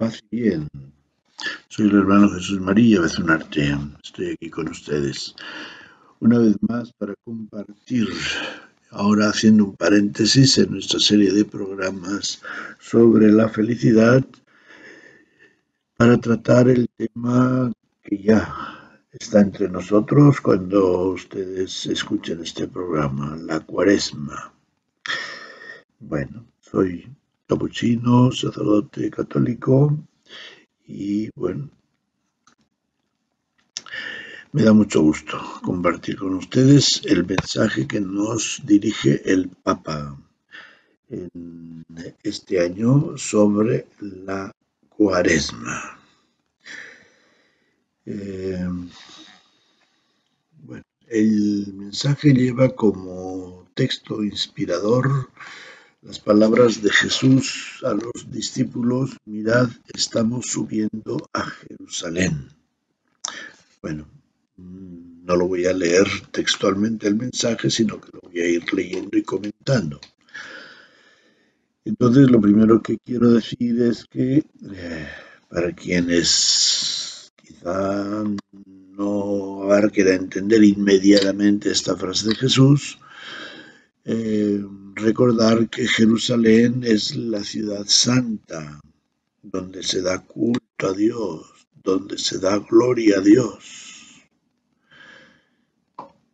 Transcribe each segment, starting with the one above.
Paz y bien. Soy el hermano Jesús María Bezunarte. Estoy aquí con ustedes una vez más para compartir, ahora haciendo un paréntesis en nuestra serie de programas sobre la felicidad, para tratar el tema que ya está entre nosotros cuando ustedes escuchen este programa, la Cuaresma. Bueno, soy capuchino, sacerdote católico y bueno, me da mucho gusto compartir con ustedes el mensaje que nos dirige el Papa en este año sobre la Cuaresma. Bueno, el mensaje lleva como texto inspirador las palabras de Jesús a los discípulos: mirad, estamos subiendo a Jerusalén. Bueno, no lo voy a leer textualmente el mensaje, sino que lo voy a ir leyendo y comentando. Entonces, lo primero que quiero decir es que para quienes quizá no abarquen a entender inmediatamente esta frase de Jesús, recordar que Jerusalén es la ciudad santa, donde se da culto a Dios, donde se da gloria a Dios.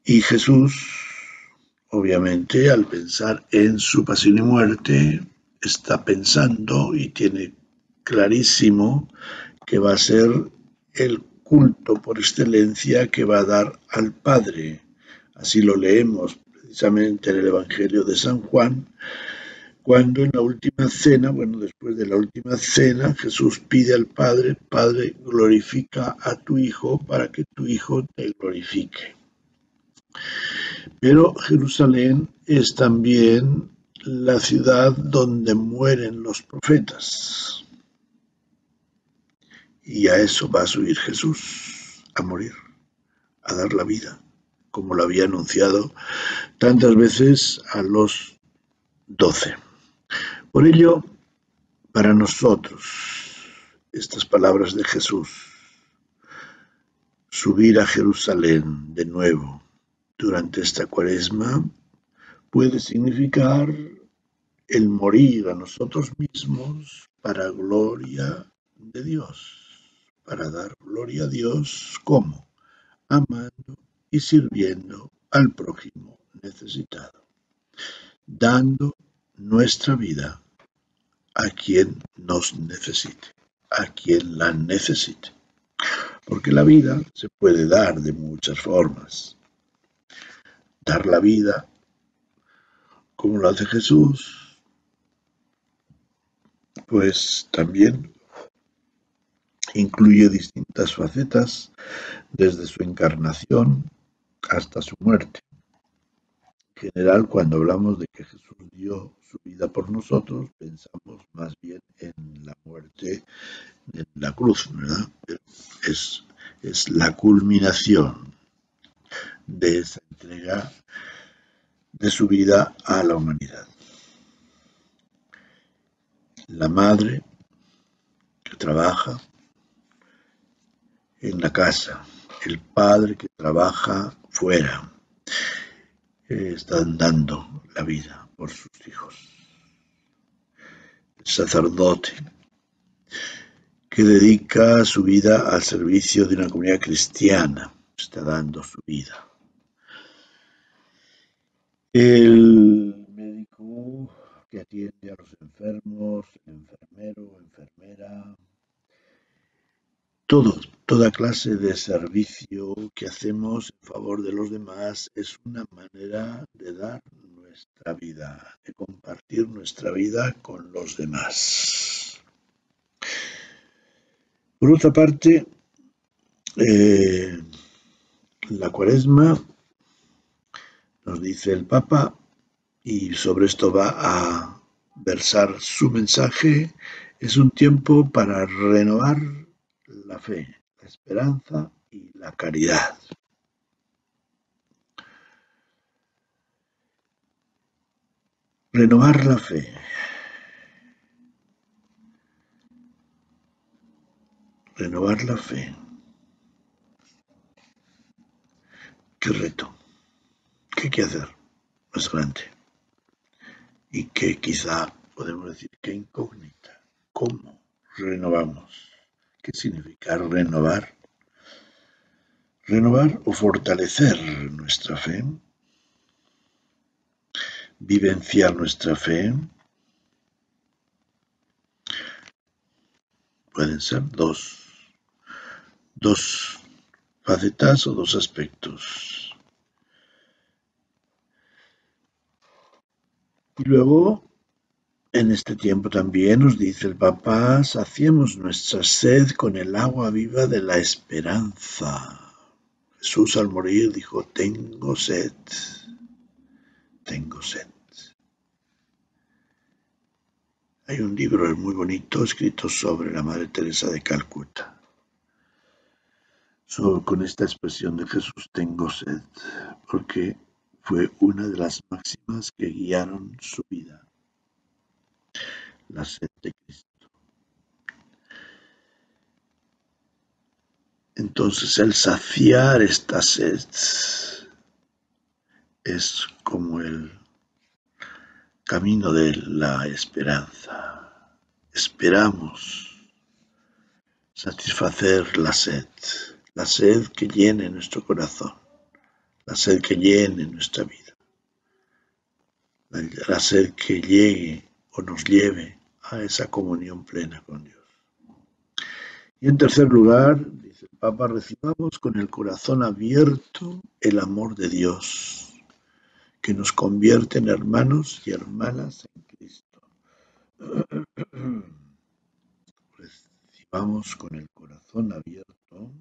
Y Jesús, obviamente, al pensar en su pasión y muerte, está pensando y tiene clarísimo que va a ser el culto por excelencia que va a dar al Padre. Así lo leemos precisamente en el Evangelio de San Juan, cuando en la última cena, después de la última cena, Jesús pide al Padre: Padre, glorifica a tu Hijo para que tu Hijo te glorifique. Pero Jerusalén es también la ciudad donde mueren los profetas. Y a eso va a subir Jesús, a morir, a dar la vida, como lo había anunciado tantas veces a los 12. Por ello, para nosotros, estas palabras de Jesús, subir a Jerusalén de nuevo durante esta Cuaresma, puede significar el morir a nosotros mismos para gloria de Dios, para dar gloria a Dios. ¿Cómo? Amando y sirviendo al prójimo necesitado, dando nuestra vida a quien nos necesite, a quien la necesite. Porque la vida se puede dar de muchas formas. Dar la vida, como lo hace Jesús, pues también incluye distintas facetas, desde su encarnación hasta su muerte. En general, cuando hablamos de que Jesús dio su vida por nosotros, pensamos más bien en la muerte en la cruz, ¿verdad? Es la culminación de esa entrega de su vida a la humanidad. La madre que trabaja en la casa, el padre que trabaja fuera, están dando la vida por sus hijos. El sacerdote que dedica su vida al servicio de una comunidad cristiana, está dando su vida. El médico que atiende a los enfermos, el enfermero o enfermera, toda clase de servicio que hacemos en favor de los demás es una manera de dar nuestra vida, de compartir nuestra vida con los demás. Por otra parte, la Cuaresma, nos dice el Papa, y sobre esto va a versar su mensaje, es un tiempo para renovar la fe, la esperanza y la caridad. Renovar la fe. Renovar la fe. Qué reto, qué hay que hacer más grande. Y que quizá podemos decir que incógnita. ¿Cómo renovamos? ¿Qué significa renovar? Renovar o fortalecer nuestra fe, vivenciar nuestra fe, pueden ser dos facetas o dos aspectos. Y luego, en este tiempo también nos dice el Papa, saciemos nuestra sed con el agua viva de la esperanza. Jesús al morir dijo, tengo sed, tengo sed. Hay un libro muy bonito escrito sobre la Madre Teresa de Calcuta. Con esta expresión de Jesús tengo sed, porque fue una de las máximas que guiaron su vida, la sed de Cristo. Entonces el saciar esta sed es como el camino de la esperanza. Esperamos satisfacer la sed que llene nuestro corazón, la sed que llene nuestra vida, la sed que llegue o nos lleve a esa comunión plena con Dios. Y en tercer lugar, dice el Papa, recibamos con el corazón abierto el amor de Dios, que nos convierte en hermanos y hermanas en Cristo. Recibamos con el corazón abierto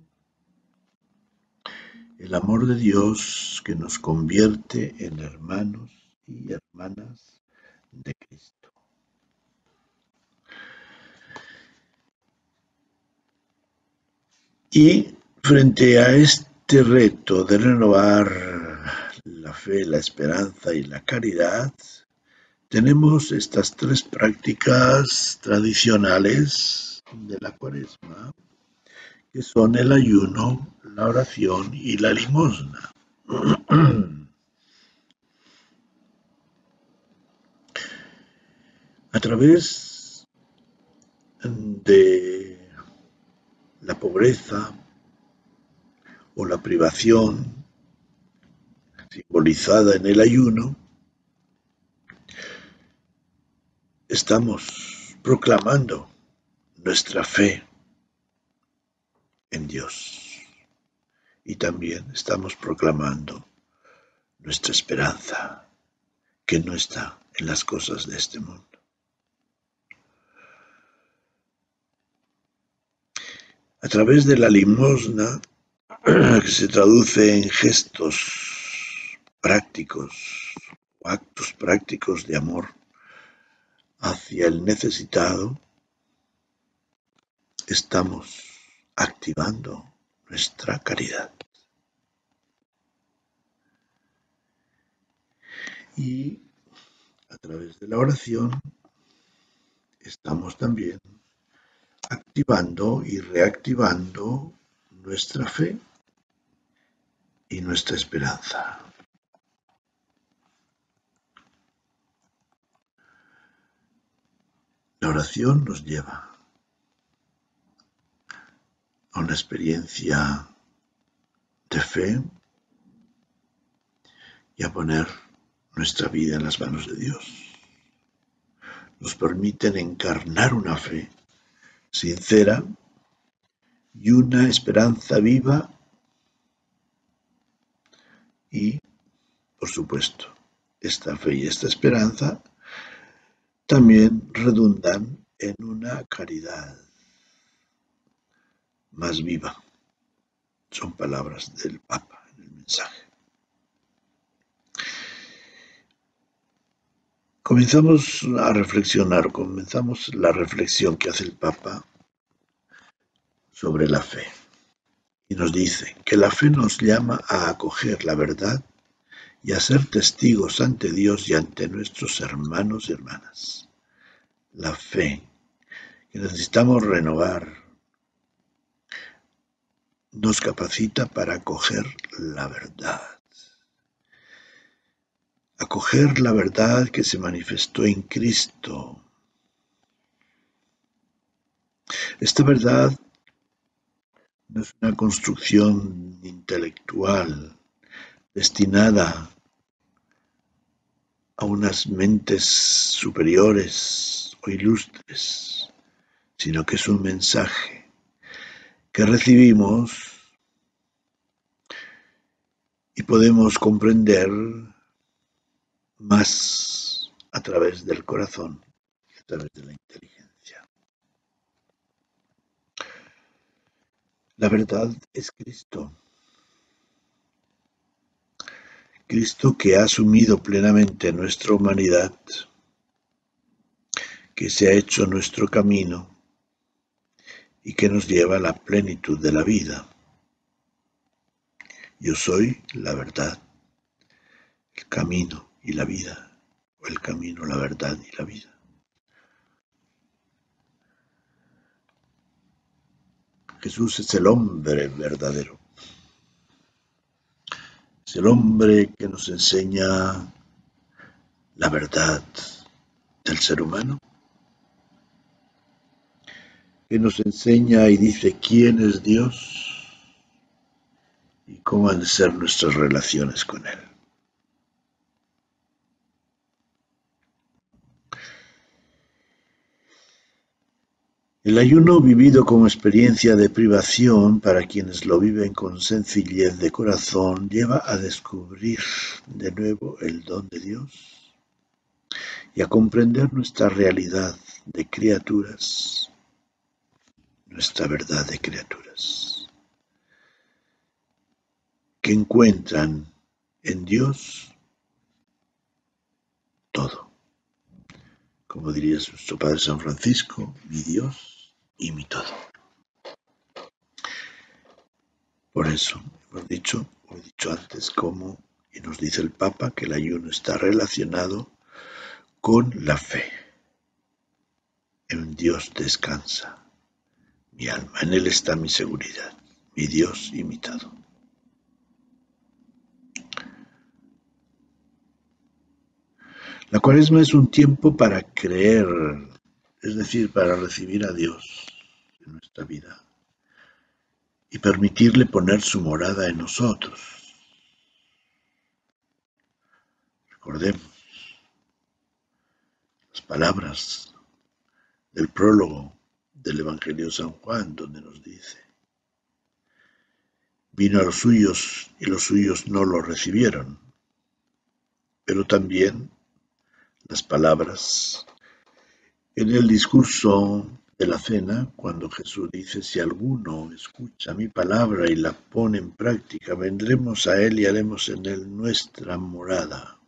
el amor de Dios que nos convierte en hermanos y hermanas de Cristo. Y frente a este reto de renovar la fe, la esperanza y la caridad, tenemos estas tres prácticas tradicionales de la Cuaresma, que son el ayuno, la oración y la limosna. A través de la pobreza o la privación simbolizada en el ayuno, estamos proclamando nuestra fe en Dios y también estamos proclamando nuestra esperanza que no está en las cosas de este mundo. A través de la limosna, que se traduce en gestos prácticos o actos prácticos de amor hacia el necesitado, estamos activando nuestra caridad. Y a través de la oración estamos también activando y reactivando nuestra fe y nuestra esperanza. La oración nos lleva a una experiencia de fe y a poner nuestra vida en las manos de Dios. Nos permiten encarnar una fe sincera y una esperanza viva y, por supuesto, esta fe y esta esperanza también redundan en una caridad más viva. Son palabras del Papa en el mensaje. Comenzamos la reflexión que hace el Papa sobre la fe. Y nos dice que la fe nos llama a acoger la verdad y a ser testigos ante Dios y ante nuestros hermanos y hermanas. La fe que necesitamos renovar nos capacita para acoger la verdad. Acoger la verdad que se manifestó en Cristo. Esta verdad no es una construcción intelectual destinada a unas mentes superiores o ilustres, sino que es un mensaje que recibimos y podemos comprender más a través del corazón, a través de la inteligencia. La verdad es Cristo. Cristo que ha asumido plenamente nuestra humanidad, que se ha hecho nuestro camino y que nos lleva a la plenitud de la vida. Yo soy la verdad, el camino y la vida, o el camino, la verdad y la vida. Jesús es el hombre verdadero. Es el hombre que nos enseña la verdad del ser humano, que nos enseña y dice quién es Dios y cómo han de ser nuestras relaciones con Él. El ayuno vivido como experiencia de privación para quienes lo viven con sencillez de corazón lleva a descubrir de nuevo el don de Dios y a comprender nuestra realidad de criaturas, nuestra verdad de criaturas, que encuentran en Dios todo. Como diría nuestro Padre San Francisco, mi Dios y mi todo. Por eso he dicho antes cómo, y nos dice el Papa, que el ayuno está relacionado con la fe. En Dios descansa mi alma, en Él está mi seguridad, mi Dios y mi todo. La Cuaresma es un tiempo para creer, es decir, para recibir a Dios en nuestra vida y permitirle poner su morada en nosotros. Recordemos las palabras del prólogo del Evangelio de San Juan, donde nos dice: vino a los suyos y los suyos no lo recibieron. Pero también las palabras en el discurso de la cena, cuando Jesús dice: si alguno escucha mi palabra y la pone en práctica, vendremos a Él y haremos en Él nuestra morada.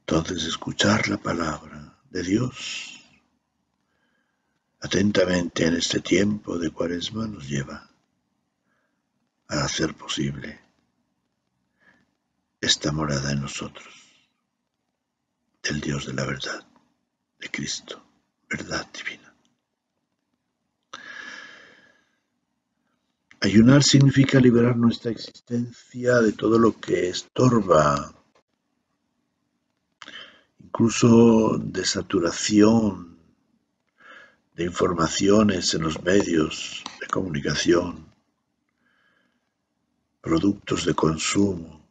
Entonces, escuchar la palabra de Dios atentamente en este tiempo de Cuaresma nos lleva a hacer posible esta morada en nosotros, del Dios de la verdad, de Cristo, verdad divina. Ayunar significa liberar nuestra existencia de todo lo que estorba, incluso de saturación de informaciones en los medios de comunicación, productos de consumo,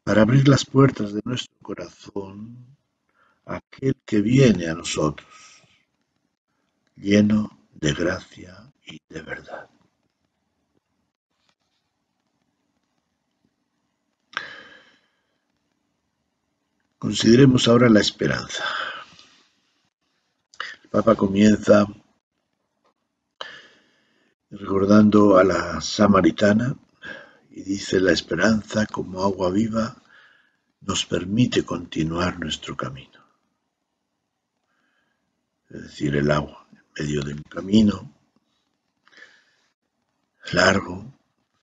para abrir las puertas de nuestro corazón a aquel que viene a nosotros, lleno de gracia y de verdad. Consideremos ahora la esperanza. El Papa comienza recordando a la samaritana y dice: la esperanza como agua viva nos permite continuar nuestro camino. Es decir, el agua en medio de un camino largo,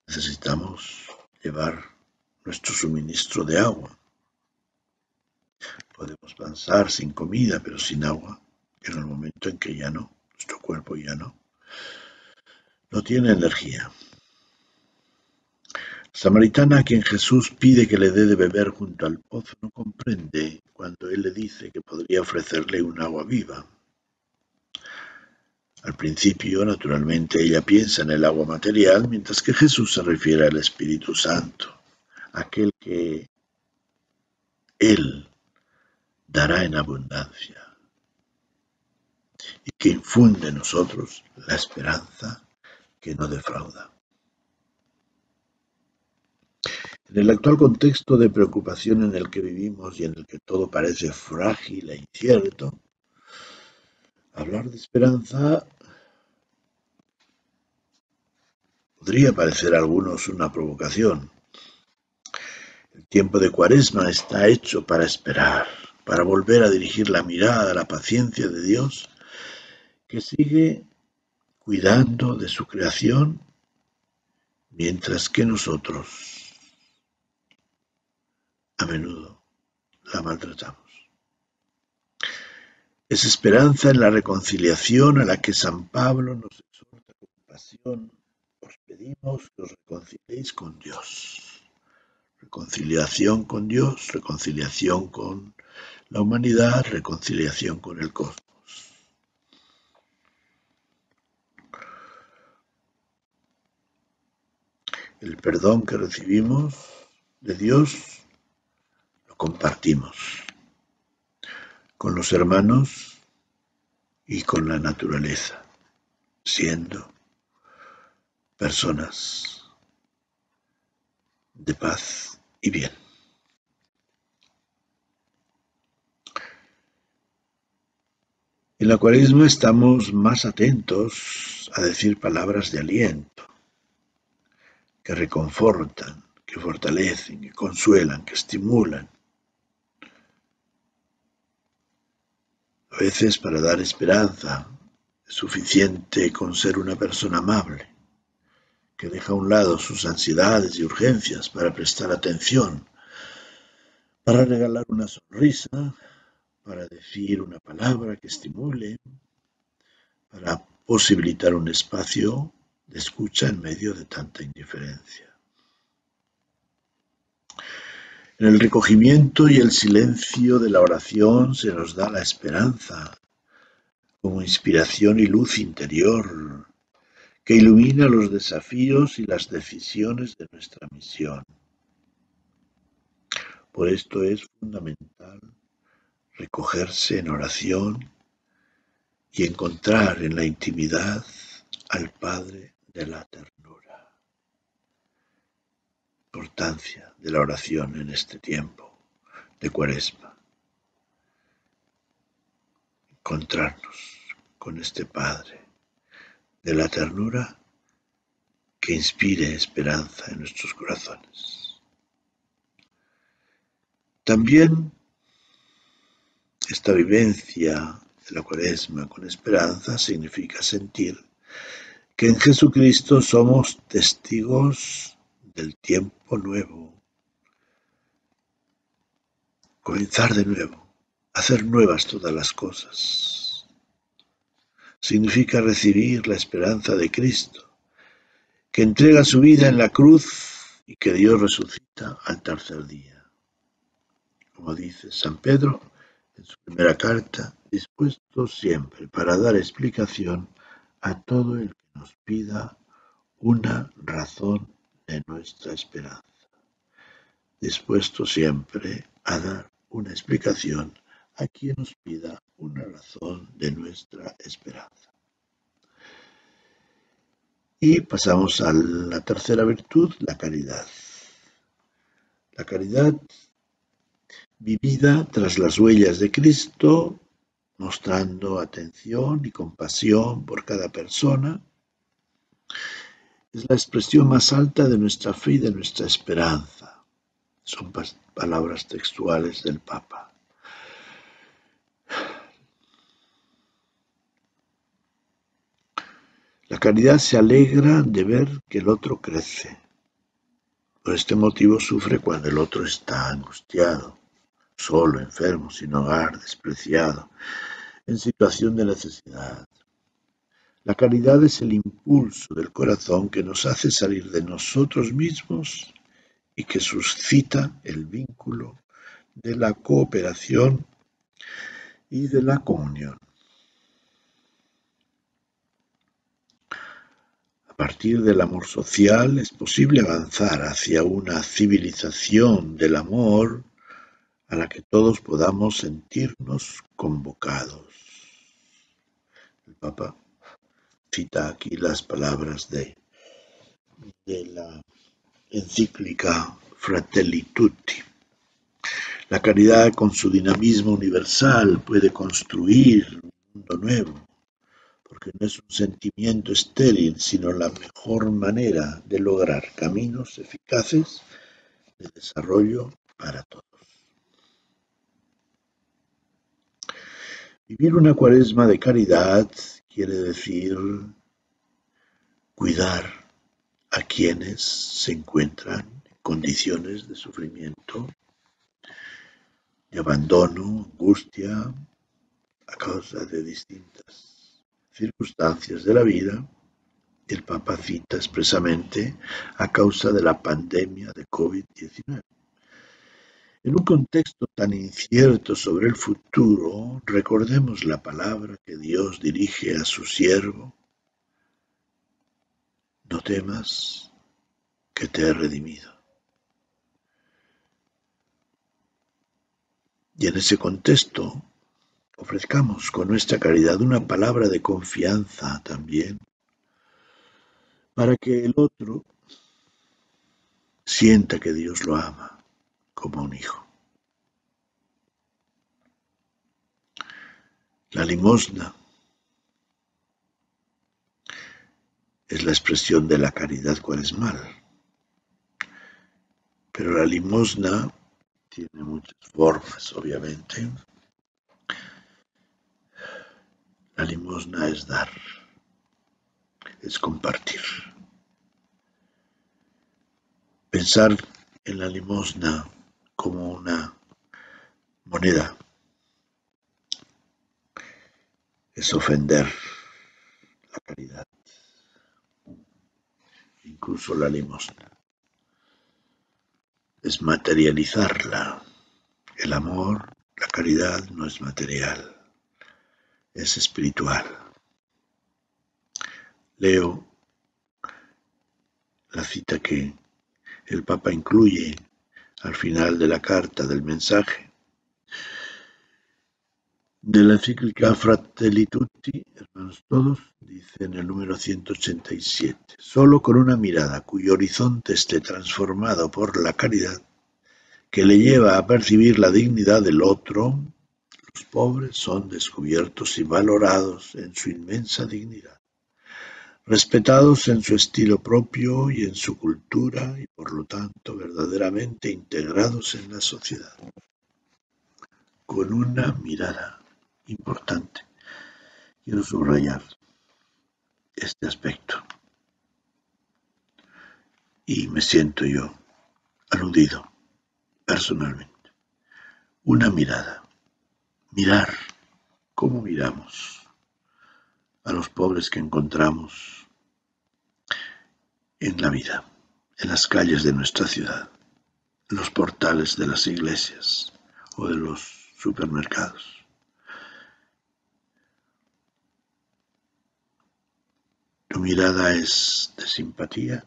necesitamos llevar nuestro suministro de agua. Podemos avanzar sin comida, pero sin agua llega el momento en que ya no. Nuestro cuerpo ya no tiene energía. La samaritana a quien Jesús pide que le dé de beber junto al pozo no comprende cuando él le dice que podría ofrecerle un agua viva. Al principio, naturalmente, ella piensa en el agua material, mientras que Jesús se refiere al Espíritu Santo, aquel que Él dará en abundancia y que infunde en nosotros la esperanza que no defrauda. En el actual contexto de preocupación en el que vivimos y en el que todo parece frágil e incierto, hablar de esperanza podría parecer a algunos una provocación. El tiempo de Cuaresma está hecho para esperar, para volver a dirigir la mirada a la paciencia de Dios, que sigue cuidando de su creación, mientras que nosotros a menudo la maltratamos. Es esperanza en la reconciliación a la que San Pablo nos exhorta con pasión. Os pedimos que os reconciliéis con Dios. Reconciliación con Dios, reconciliación con la humanidad, reconciliación con el cosmos. El perdón que recibimos de Dios lo compartimos con los hermanos y con la naturaleza, siendo personas de paz y bien. En la Cuaresma estamos más atentos a decir palabras de aliento, que reconfortan, que fortalecen, que consuelan, que estimulan. A veces para dar esperanza es suficiente con ser una persona amable, que deja a un lado sus ansiedades y urgencias para prestar atención, para regalar una sonrisa, para decir una palabra que estimule, para posibilitar un espacio de escucha en medio de tanta indiferencia. En el recogimiento y el silencio de la oración se nos da la esperanza como inspiración y luz interior que ilumina los desafíos y las decisiones de nuestra misión. Por esto es fundamental recogerse en oración y encontrar en la intimidad al Padre de la ternura. Importancia de la oración en este tiempo de Cuaresma. Encontrarnos con este Padre de la ternura que inspire esperanza en nuestros corazones. También esta vivencia de la Cuaresma con esperanza significa sentir que en Jesucristo somos testigos del tiempo nuevo. Comenzar de nuevo, hacer nuevas todas las cosas. Significa recibir la esperanza de Cristo, que entrega su vida en la cruz y que Dios resucita al tercer día. Como dice San Pedro en su primera carta, dispuesto siempre para dar explicación a todo el que nos pida una razón de nuestra esperanza. Dispuesto siempre a dar una explicación a quien nos pida una razón de nuestra esperanza. Y pasamos a la tercera virtud, la caridad. La caridad vivida tras las huellas de Cristo, mostrando atención y compasión por cada persona, es la expresión más alta de nuestra fe y de nuestra esperanza. Son palabras textuales del Papa. La caridad se alegra de ver que el otro crece. Por este motivo sufre cuando el otro está angustiado, solo, enfermo, sin hogar, despreciado, en situación de necesidad. La caridad es el impulso del corazón que nos hace salir de nosotros mismos y que suscita el vínculo de la cooperación y de la comunión. A partir del amor social es posible avanzar hacia una civilización del amor a la que todos podamos sentirnos convocados. El Papa cita aquí las palabras de la encíclica Fratelli Tutti. La caridad, con su dinamismo universal, puede construir un mundo nuevo, porque no es un sentimiento estéril, sino la mejor manera de lograr caminos eficaces de desarrollo para todos. Vivir una cuaresma de caridad quiere decir cuidar a quienes se encuentran en condiciones de sufrimiento, de abandono, angustia, a causa de distintas circunstancias de la vida. El Papa cita expresamente a causa de la pandemia de COVID-19. En un contexto tan incierto sobre el futuro, recordemos la palabra que Dios dirige a su siervo: no temas, que te he redimido. Y en ese contexto, ofrezcamos con nuestra caridad una palabra de confianza también, para que el otro sienta que Dios lo ama como un hijo. La limosna es la expresión de la caridad cuaresmal, pero la limosna tiene muchas formas, obviamente. La limosna es dar, es compartir. Pensar en la limosna como una moneda es ofender la caridad, incluso la limosna. Es materializarla. El amor, la caridad no es material, es espiritual. Leo la cita que el Papa incluye al final de la carta del mensaje de la encíclica Fratelli Tutti, hermanos todos, dice en el número 187, solo con una mirada cuyo horizonte esté transformado por la caridad, que le lleva a percibir la dignidad del otro, los pobres son descubiertos y valorados en su inmensa dignidad, respetados en su estilo propio y en su cultura y por lo tanto verdaderamente integrados en la sociedad. Con una mirada importante. Quiero subrayar este aspecto y me siento yo aludido personalmente. Una mirada. Mirar. ¿Cómo miramos a los pobres que encontramos en la vida, en las calles de nuestra ciudad, en los portales de las iglesias o de los supermercados? Tu mirada es de simpatía,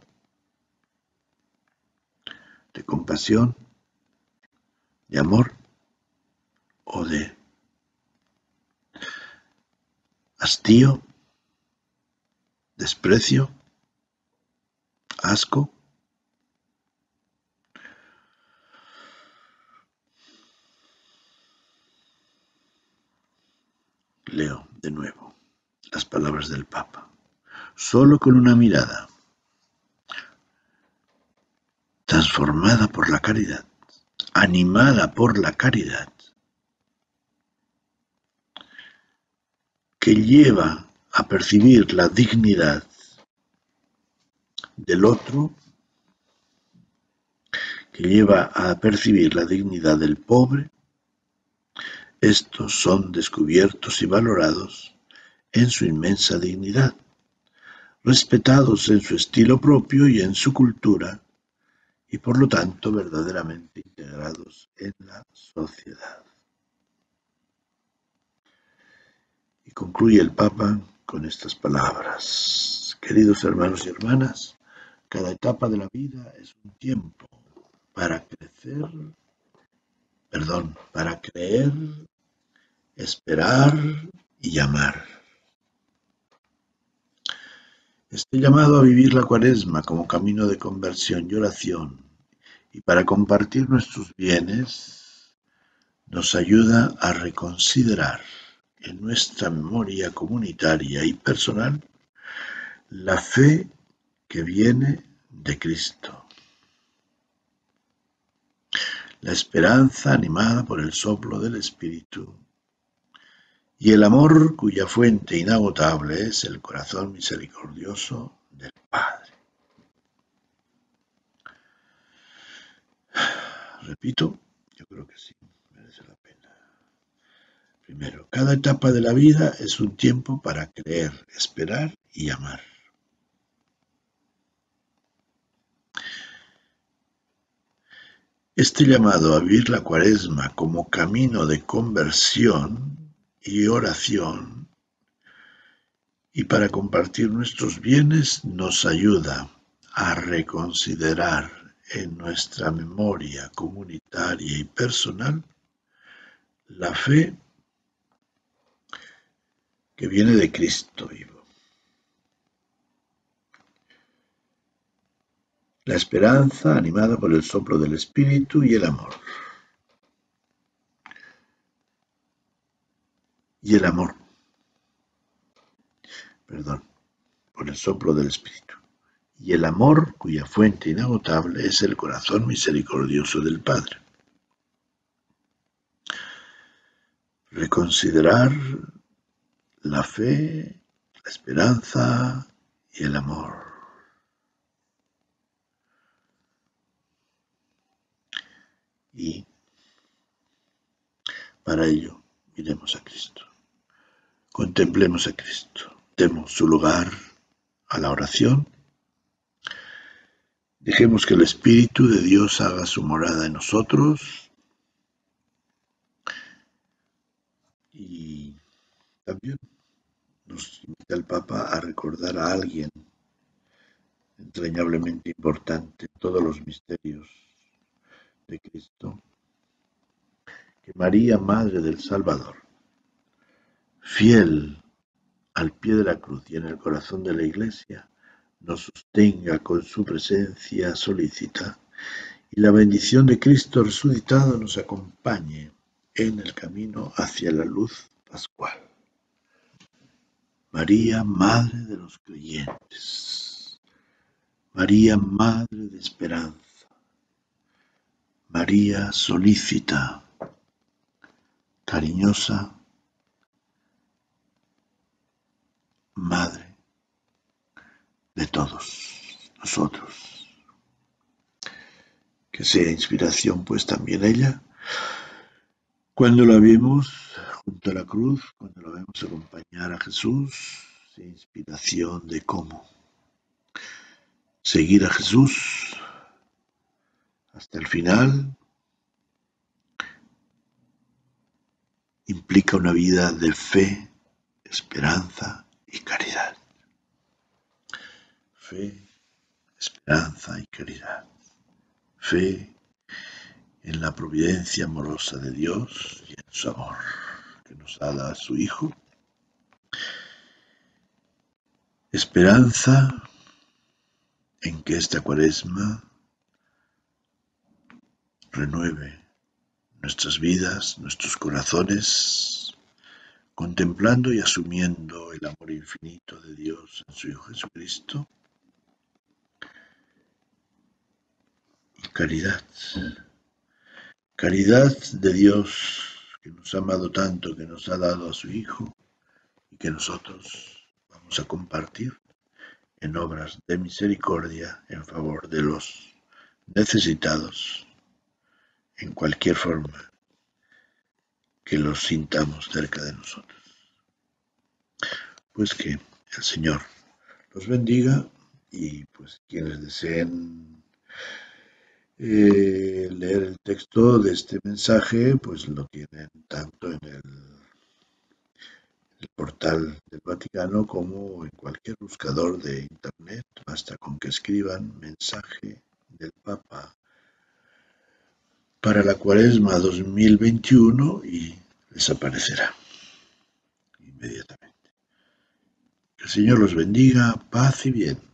de compasión, de amor o de hastío, desprecio, asco. Leo de nuevo las palabras del Papa. Solo con una mirada transformada por la caridad, animada por la caridad, que lleva a percibir la dignidad del otro, que lleva a percibir la dignidad del pobre, estos son descubiertos y valorados en su inmensa dignidad, respetados en su estilo propio y en su cultura, y por lo tanto verdaderamente integrados en la sociedad. Y concluye el Papa con estas palabras: queridos hermanos y hermanas, cada etapa de la vida es un tiempo para creer, esperar y amar. Este llamado a vivir la Cuaresma como camino de conversión y oración y para compartir nuestros bienes nos ayuda a reconsiderar en nuestra memoria comunitaria y personal la fe que viene de Cristo, la esperanza animada por el soplo del Espíritu y el amor cuya fuente inagotable es el corazón misericordioso del Padre. Repito, yo creo que sí, merece la pena. Primero, cada etapa de la vida es un tiempo para creer, esperar y amar. Este llamado a vivir la Cuaresma como camino de conversión y oración y para compartir nuestros bienes nos ayuda a reconsiderar en nuestra memoria comunitaria y personal la fe que viene de Cristo vivo, la esperanza animada por el soplo del Espíritu y el amor. Por el soplo del Espíritu. Y el amor cuya fuente inagotable es el corazón misericordioso del Padre. Reconsiderar la fe, la esperanza y el amor. Y para ello miremos a Cristo. Contemplemos a Cristo. Demos su lugar a la oración. Dejemos que el Espíritu de Dios haga su morada en nosotros. Y también nos invita el Papa a recordar a alguien entrañablemente importante en todos los misterios de Cristo, que María, Madre del Salvador, fiel al pie de la cruz y en el corazón de la Iglesia, nos sostenga con su presencia solícita y la bendición de Cristo resucitado nos acompañe en el camino hacia la luz pascual. María, Madre de los creyentes, María, Madre de esperanza, María solícita, cariñosa, Madre de todos nosotros. Que sea inspiración pues también ella, cuando la vemos junto a la cruz, cuando la vemos acompañar a Jesús, sea inspiración de cómo seguir a Jesús hasta el final implica una vida de fe, esperanza y caridad. Fe, esperanza y caridad. Fe en la providencia amorosa de Dios y en su amor que nos ha dado a su Hijo. Esperanza en que esta Cuaresma renueve nuestras vidas, nuestros corazones, contemplando y asumiendo el amor infinito de Dios en su Hijo Jesucristo. Y caridad. Caridad de Dios que nos ha amado tanto, que nos ha dado a su Hijo y que nosotros vamos a compartir en obras de misericordia en favor de los necesitados en cualquier forma que los sintamos cerca de nosotros. Pues que el Señor los bendiga y pues quienes deseen leer el texto de este mensaje, pues lo tienen tanto en el portal del Vaticano como en cualquier buscador de internet. Basta con que escriban mensaje del Papa para la Cuaresma 2021 y les aparecerá inmediatamente. Que el Señor los bendiga, paz y bien.